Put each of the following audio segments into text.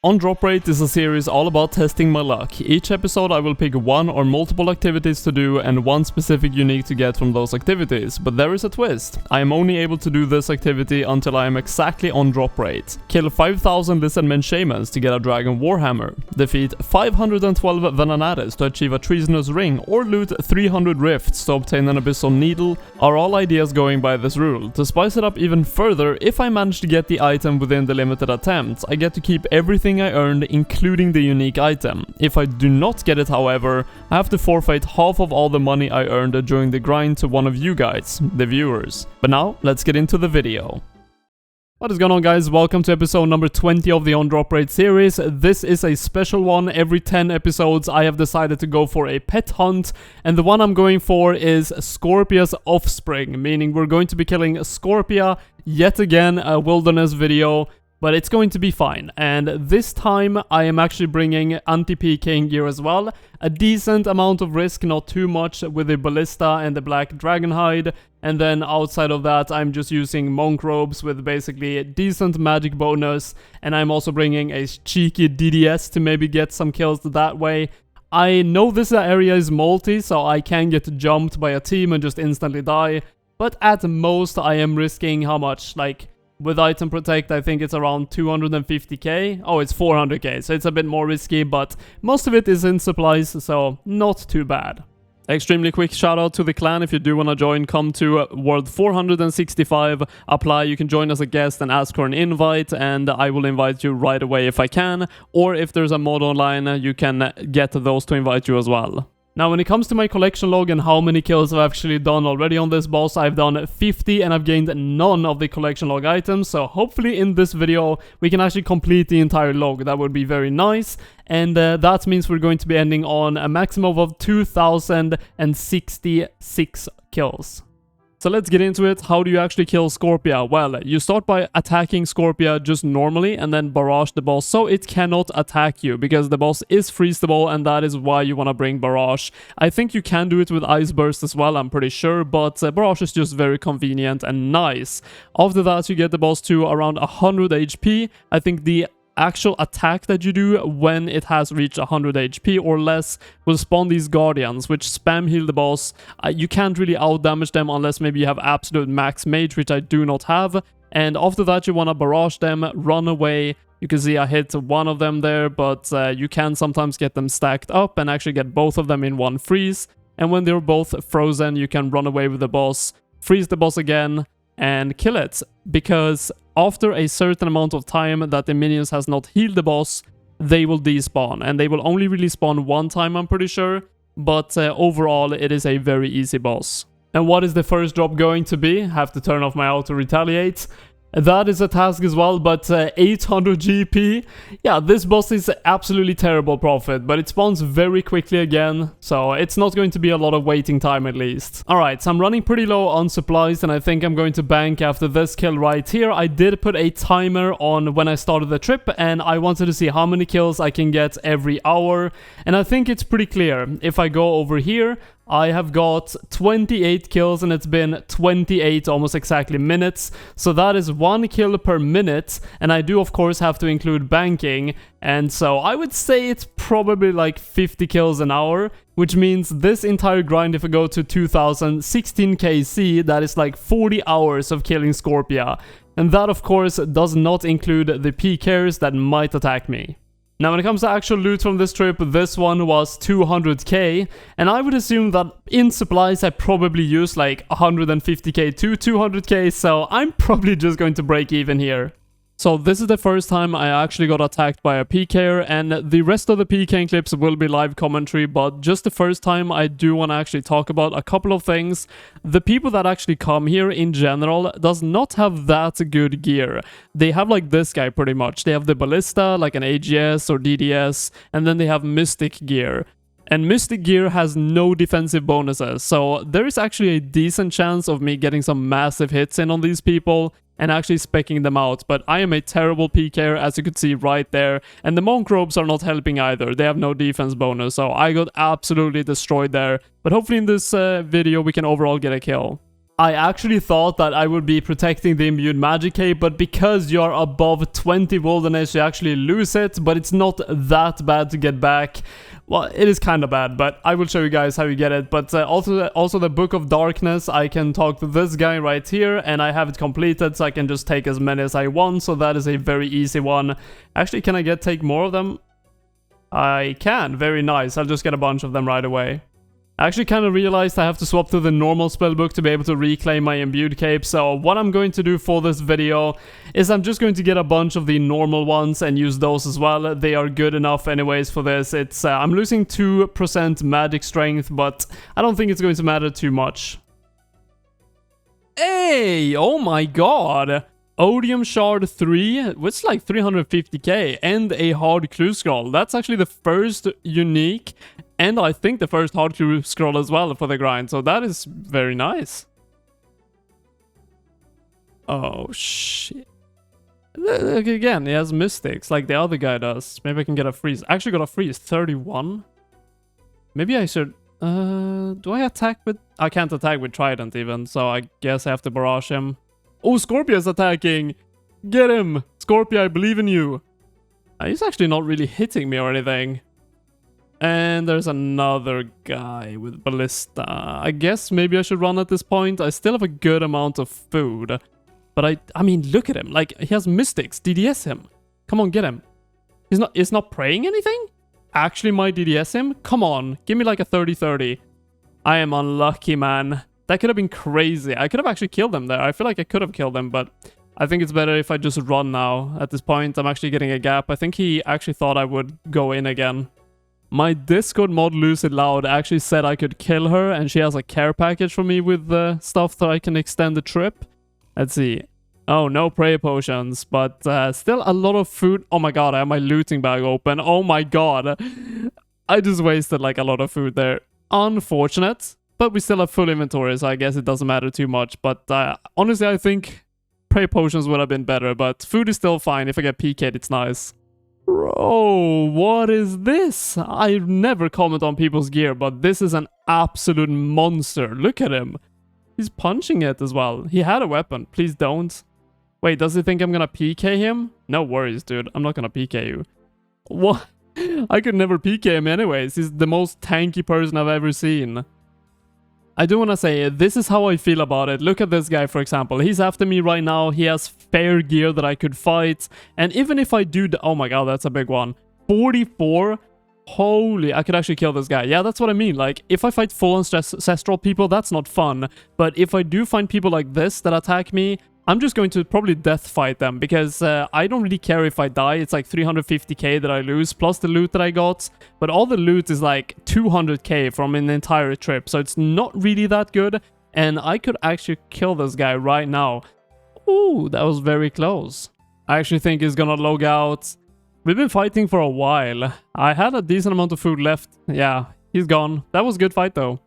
On Drop Rate is a series all about testing my luck. Each episode I will pick one or multiple activities to do and one specific unique to get from those activities, but there is a twist. I am only able to do this activity until I am exactly on Drop Rate. Kill 5000 Lizardmen Shamans to get a Dragon Warhammer. Defeat 512 Venanaris to achieve a Treasonous Ring, or loot 300 Rifts to obtain an Abyssal Needle are all ideas going by this rule. To spice it up even further, if I manage to get the item within the limited attempt, I get to keep everything I earned, including the unique item. If I do not get it, however, I have to forfeit half of all the money I earned during the grind to one of you guys, the viewers. But now, let's get into the video. What is going on, guys? Welcome to episode number 20 of the On Drop Rate series. This is a special one. Every 10 episodes I have decided to go for a pet hunt, and the one I'm going for is Scorpia's offspring, meaning we're going to be killing Scorpia yet again, a wilderness video. But it's going to be fine, and this time I am actually bringing anti-PKing gear as well. A decent amount of risk, not too much, with the ballista and the black dragon hide. And then outside of that, I'm just using monk robes with basically a decent magic bonus. And I'm also bringing a cheeky DDS to maybe get some kills that way. I know this area is multi, so I can get jumped by a team and just instantly die. But at most, I am risking how much? Like, with item protect, I think it's around 250k. Oh, it's 400k, so it's a bit more risky, but most of it is in supplies, so not too bad. Extremely quick shout out to the clan. If you do want to join, come to World 465, apply. You can join as a guest and ask for an invite, and I will invite you right away if I can. Or if there's a mod online, you can get those to invite you as well. Now, when it comes to my collection log and how many kills I've actually done already on this boss, I've done 50 and I've gained none of the collection log items, so hopefully in this video we can actually complete the entire log. That would be very nice, and that means we're going to be ending on a maximum of 2066 kills. So let's get into it. How do you actually kill Scorpia? Well, you start by attacking Scorpia just normally and then barrage the boss so it cannot attack you, because the boss is freezable and that is why you want to bring barrage. I think you can do it with ice burst as well, I'm pretty sure, but barrage is just very convenient and nice. After that, you get the boss to around 100 HP. I think the actual attack that you do when it has reached 100 HP or less will spawn these guardians, which spam heal the boss. You can't really out damage them unless maybe you have absolute max mage, which I do not have. And after that, you want to barrage them, run away. You can see I hit one of them there, but you can sometimes get them stacked up and actually get both of them in one freeze. And when they're both frozen, you can run away with the boss, freeze the boss again, and kill it, because after a certain amount of time that the minions has not healed the boss, they will despawn, and they will only really spawn one time, I'm pretty sure, but overall it is a very easy boss. And what is the first drop going to be? Have to turn off my auto retaliate. That is a task as well, but 800 GP. Yeah, this boss is absolutely terrible profit, but it spawns very quickly again, so it's not going to be a lot of waiting time at least. Alright, so I'm running pretty low on supplies, and I think I'm going to bank after this kill right here. I did put a timer on when I started the trip, and I wanted to see how many kills I can get every hour, and I think it's pretty clear. If I go over here, I have got 28 kills and it's been 28 almost exactly minutes, so that is 1 kill per minute, and I do of course have to include banking, and so I would say it's probably like 50 kills an hour, which means this entire grind, if I go to 2016 KC, that is like 40 hours of killing Scorpia, and that of course does not include the pkers that might attack me. Now, when it comes to actual loot from this trip, this one was 200k, and I would assume that in supplies I probably used like 150k to 200k, so I'm probably just going to break even here. So this is the first time I actually got attacked by a PKer, and the rest of the PKing clips will be live commentary, but just the first time I do want to actually talk about a couple of things. The people that actually come here in general does not have that good gear. They have like this guy pretty much. They have the ballista, like an AGS or DDS, and then they have mystic gear. And mystic gear has no defensive bonuses, so there is actually a decent chance of me getting some massive hits in on these people and actually specking them out, but I am a terrible PKer, as you could see right there, and the monk robes are not helping either. They have no defense bonus, so I got absolutely destroyed there, but hopefully in this video we can overall get a kill. I actually thought that I would be protecting the immune magic cape, but because you're above 20 wilderness, you actually lose it, but it's not that bad to get back. Well, it is kind of bad, but I will show you guys how you get it. But also the Book of Darkness, I can talk to this guy right here, and I have it completed, so I can just take as many as I want, so that is a very easy one. Actually, can I take more of them? I can, very nice. I'll just get a bunch of them right away. I actually kind of realized I have to swap to the normal spellbook to be able to reclaim my imbued cape, so what I'm going to do for this video is I'm just going to get a bunch of the normal ones and use those as well. They are good enough anyways for this. It's I'm losing 2% magic strength, but I don't think it's going to matter too much. Hey! Oh my god! Odium Shard 3, which is like 350k, and a hard clue scroll. That's actually the first unique, and I think the first hard clue scroll as well for the grind, so that is very nice. Oh shit. Look again, he has mystics like the other guy does. Maybe I can get a freeze. I actually got a freeze, 31. Maybe I should... do I attack with... I can't attack with Trident even, so I guess I have to barrage him. Oh, Scorpia is attacking! Get him! Scorpia, I believe in you! He's actually not really hitting me or anything. And there's another guy with Ballista. I guess maybe I should run at this point. I still have a good amount of food. But I mean, look at him. Like, he has mystics. DDS him. Come on, get him. He's not praying anything? Actually, my DDS him? Come on, give me like a 30-30. I am unlucky, man. That could have been crazy. I could have actually killed them there. I feel like I could have killed them, but I think it's better if I just run now. At this point, I'm actually getting a gap. I think he actually thought I would go in again. My Discord mod Lucid Loud actually said I could kill her, and she has a care package for me with the stuff that I can extend the trip. Let's see. Oh, no prayer potions, but still a lot of food. Oh my god, I have my looting bag open. Oh my god. I just wasted like a lot of food there. Unfortunate. But we still have full inventory, so I guess it doesn't matter too much. But honestly, I think prayer potions would have been better. But food is still fine. If I get PK'd, it's nice. Bro, what is this? I never comment on people's gear, but this is an absolute monster. Look at him. He's punching it as well. He had a weapon. Please don't. Wait, does he think I'm gonna PK him? No worries, dude. I'm not gonna PK you. What? I could never PK him anyways. He's the most tanky person I've ever seen. I do want to say, this is how I feel about it. Look at this guy, for example. He's after me right now. He has fair gear that I could fight. And even if I do... Oh my god, that's a big one. 44? Holy, I could actually kill this guy. Yeah, that's what I mean. Like, if I fight full ancestral people, that's not fun. But if I do find people like this that attack me, I'm just going to probably death fight them, because I don't really care if I die. It's like 350k that I lose, plus the loot that I got. But all the loot is like 200k from an entire trip, so it's not really that good. And I could actually kill this guy right now. Ooh, that was very close. I actually think he's gonna log out. We've been fighting for a while. I had a decent amount of food left. Yeah, he's gone. That was a good fight though.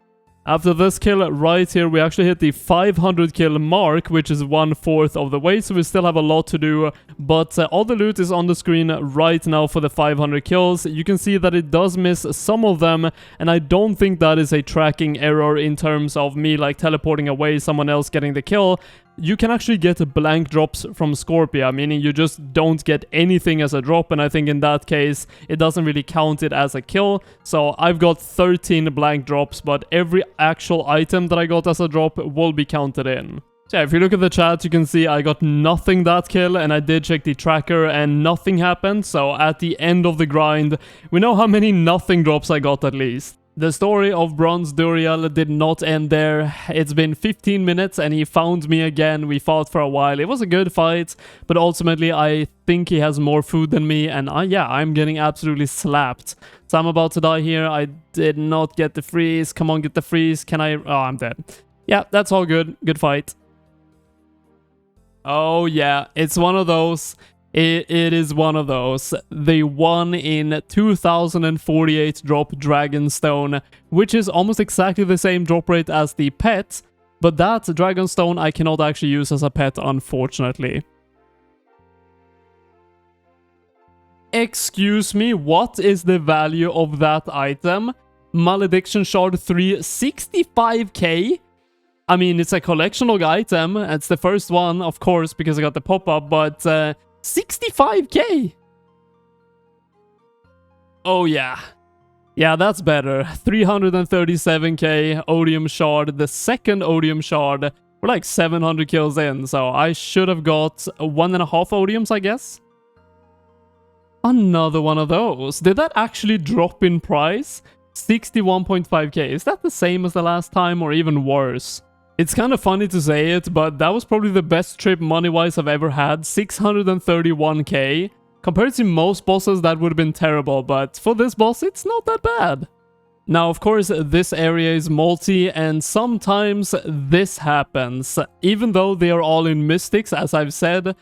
After this kill right here, we actually hit the 500 kill mark, which is 1/4 of the way, so we still have a lot to do. But all the loot is on the screen right now for the 500 kills. You can see that it does miss some of them, and I don't think that is a tracking error in terms of me like teleporting away, someone else getting the kill. You can actually get blank drops from Scorpia, meaning you just don't get anything as a drop, and I think in that case, it doesn't really count it as a kill. So I've got 13 blank drops, but every actual item that I got as a drop will be counted in. So yeah, if you look at the chat, you can see I got nothing that kill, and I did check the tracker and nothing happened. So at the end of the grind, we know how many nothing drops I got at least. The story of Bronze Duriel did not end there. It's been 15 minutes and he found me again. We fought for a while. It was a good fight, but ultimately I think he has more food than me, and I'm getting absolutely slapped. So I'm about to die here. I did not get the freeze. Come on, get the freeze. Can I? Oh, I'm dead. Yeah, that's all good. Good fight. Oh yeah, it's one of those. It is one of those. The 1 in 2048 drop Dragonstone, which is almost exactly the same drop rate as the pet, but that Dragonstone I cannot actually use as a pet, unfortunately. Excuse me, what is the value of that item? Malediction Shard 3, 65k? I mean, it's a collection log item. It's the first one, of course, because I got the pop-up, but 65k! Oh, yeah. Yeah, that's better. 337k Odium Shard, the second Odium Shard. We're like 700 kills in, so I should have got 1.5 Odiums, I guess. Another one of those. Did that actually drop in price? 61.5k. Is that the same as the last time or even worse? It's kind of funny to say it, but that was probably the best trip money-wise I've ever had. 631k. Compared to most bosses, that would have been terrible, but for this boss, it's not that bad. Now, of course, this area is multi, and sometimes this happens. Even though they are all in mystics, as I've said.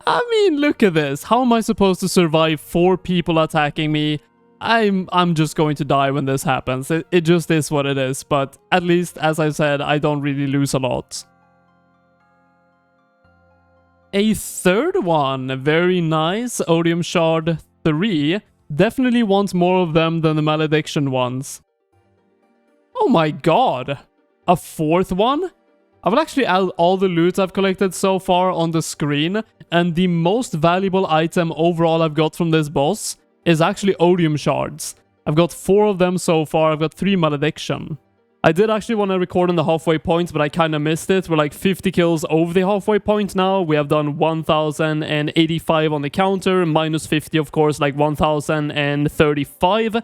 I mean, look at this. How am I supposed to survive 4 people attacking me? I'm just going to die when this happens. It just is what it is, but at least, as I said, I don't really lose a lot. A third one, very nice, Odium Shard 3. Definitely want more of them than the Malediction ones. Oh my god! A fourth one? I will actually add all the loot I've collected so far on the screen, and the most valuable item overall I've got from this boss is actually Odium Shards. I've got 4 of them so far, I've got 3 Malediction. I did actually want to record on the halfway point, but I kind of missed it. We're like 50 kills over the halfway point now. We have done 1,085 on the counter, minus 50 of course, like 1,035.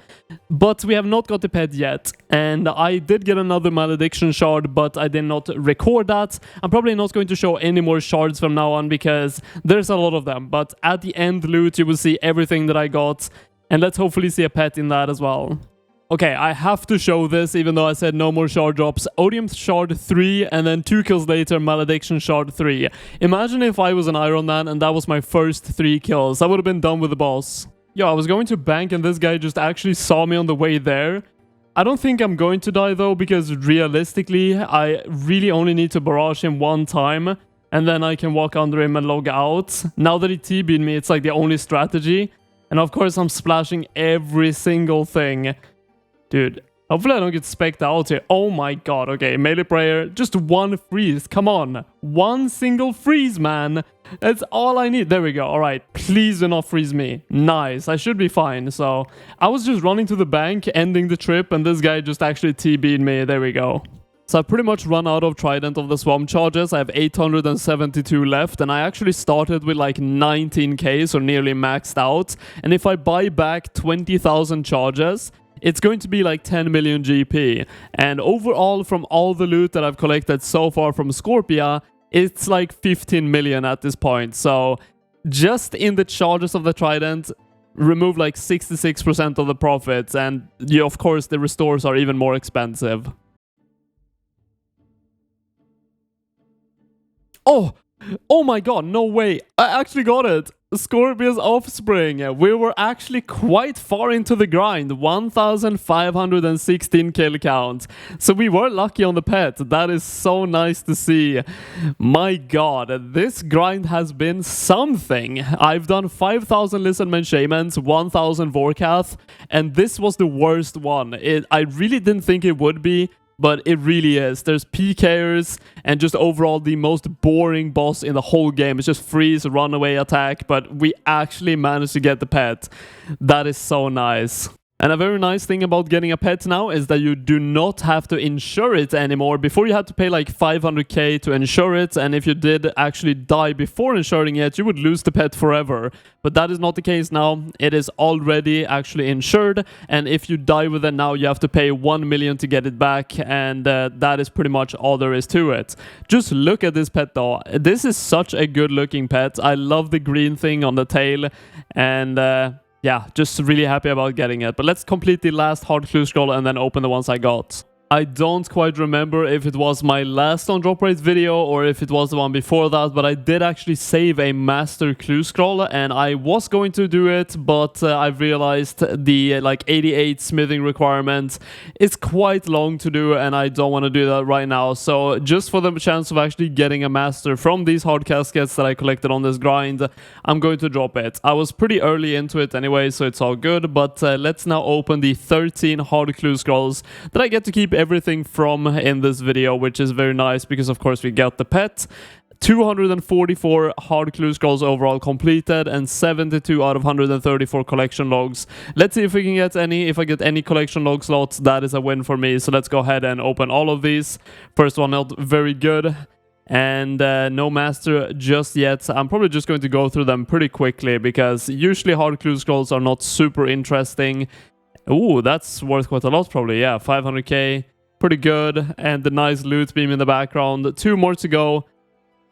But we have not got the pet yet. And I did get another Malediction shard, but I did not record that. I'm probably not going to show any more shards from now on because there's a lot of them. But at the end loot, you will see everything that I got. And let's hopefully see a pet in that as well. Okay, I have to show this, even though I said no more shard drops. Odium Shard 3, and then 2 kills later, Malediction Shard 3. Imagine if I was an Iron Man, and that was my first 3 kills. I would have been done with the boss. Yo, I was going to bank, and this guy just actually saw me on the way there. I don't think I'm going to die, though, because realistically, I really only need to barrage him 1 time, and then I can walk under him and log out. Now that he TB'd me, it's like the only strategy. And of course, I'm splashing every single thing. Dude, hopefully I don't get specced out here. Oh my god, okay, melee prayer. Just 1 freeze, come on. 1 single freeze, man. That's all I need. There we go, alright. Please do not freeze me. Nice, I should be fine. So, I was just running to the bank, ending the trip, and this guy just actually TB'd me. There we go. So I've pretty much run out of Trident of the Swamp charges. I have 872 left, and I actually started with like 19k, so nearly maxed out. And if I buy back 20,000 charges, it's going to be like 10 million GP. And overall, from all the loot that I've collected so far from Scorpia, it's like 15 million at this point. So just in the charges of the Trident, remove like 66% of the profits. And of course, the restores are even more expensive. Oh my god, no way. I actually got it. Scorpia's offspring. We were actually quite far into the grind. 1,516 kill count. So we were lucky on the pet. That is so nice to see. My god, this grind has been something. I've done 5,000 Lizardmen Shamans, 1,000 Vorkath, and this was the worst one. I really didn't think it would be. But it really is. There's pkers and just overall the most boring boss in the whole game. It's just freeze, runaway attack, but we actually managed to get the pet. That is so nice. And a very nice thing about getting a pet now is that you do not have to insure it anymore. Before you had to pay like 500k to insure it, and if you did actually die before insuring it, you would lose the pet forever. But that is not the case now. It is already actually insured, and if you die with it now, you have to pay 1 million to get it back, and that is pretty much all there is to it. Just look at this pet though. This is such a good looking pet. I love the green thing on the tail, and yeah, just really happy about getting it. But let's complete the last hard clue scroll and then open the ones I got. I don't quite remember if it was my last on drop rate video or if it was the one before that, but I did actually save a master clue scroll and I was going to do it, but I've realized the like 88 smithing requirement is quite long to do and I don't want to do that right now. So just for the chance of actually getting a master from these hard caskets that I collected on this grind, I'm going to drop it. I was pretty early into it anyway, so it's all good, but let's now open the 13 hard clue scrolls that I get to keep everything from in this video, which is very nice because of course we got the pet. 244 hard clue scrolls overall completed and 72 out of 134 collection logs. Let's see if we can get any. If I get any collection log slots, that is a win for me. So let's go ahead and open all of these. First one not very good. And no master just yet. I'm probably just going to go through them pretty quickly because usually hard clue scrolls are not super interesting. Ooh, that's worth quite a lot probably. Yeah, 500k. Pretty good. And the nice loot beam in the background. 2 more to go.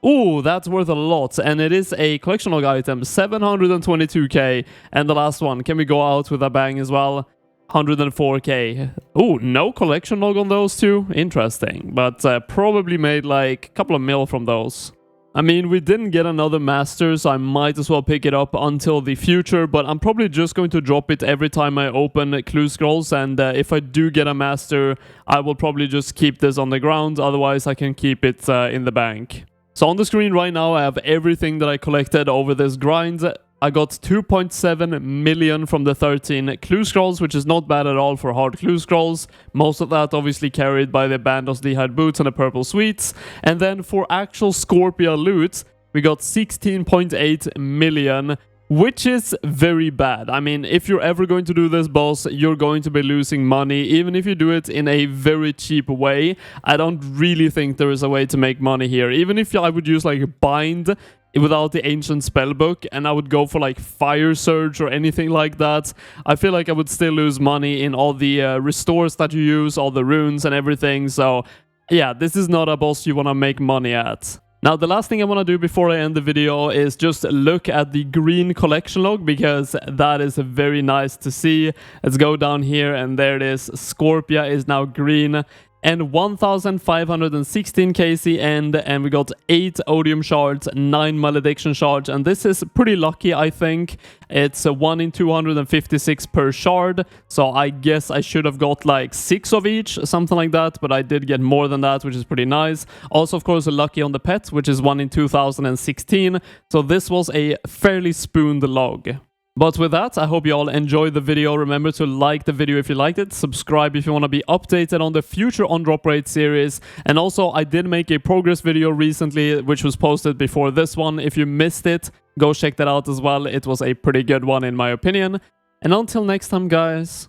Ooh, that's worth a lot, and it is a collection log item, 722k, and the last one, can we go out with a bang as well? 104k. Ooh, no collection log on those two? Interesting, but probably made like a couple of mil from those. I mean, we didn't get another master, so I might as well pick it up until the future, but I'm probably just going to drop it every time I open clue scrolls, and if I do get a master, I will probably just keep this on the ground, otherwise I can keep it in the bank. So on the screen right now, I have everything that I collected over this grind. I got 2.7 million from the 13 clue scrolls, which is not bad at all for hard clue scrolls. Most of that obviously carried by the Bandos D'hide boots and the purple sweets. And then for actual Scorpia loot, we got 16.8 million, which is very bad. I mean, if you're ever going to do this boss, you're going to be losing money, even if you do it in a very cheap way. I don't really think there is a way to make money here. Even if I would use like bind without the ancient spellbook and I would go for like fire surge or anything like that, I feel like I would still lose money in all the restores that you use, all the runes and everything. So yeah, this is not a boss you want to make money at. Now, the last thing I want to do before I end the video is just look at the green collection log, because that is very nice to see. Let's go down here, and there it is. Scorpia is now green. And 1,516 KC end, and we got 8 odium shards, 9 malediction shards, and this is pretty lucky, I think. It's 1 in 256 per shard, so I guess I should have got like 6 of each, something like that, but I did get more than that, which is pretty nice. Also, of course, lucky on the pet, which is 1 in 2016, so this was a fairly spooned log. But with that, I hope you all enjoyed the video. Remember to like the video if you liked it, subscribe if you want to be updated on the future on-drop rate series, and also I did make a progress video recently which was posted before this one. If you missed it, go check that out as well. It was a pretty good one in my opinion. And until next time guys,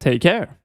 take care.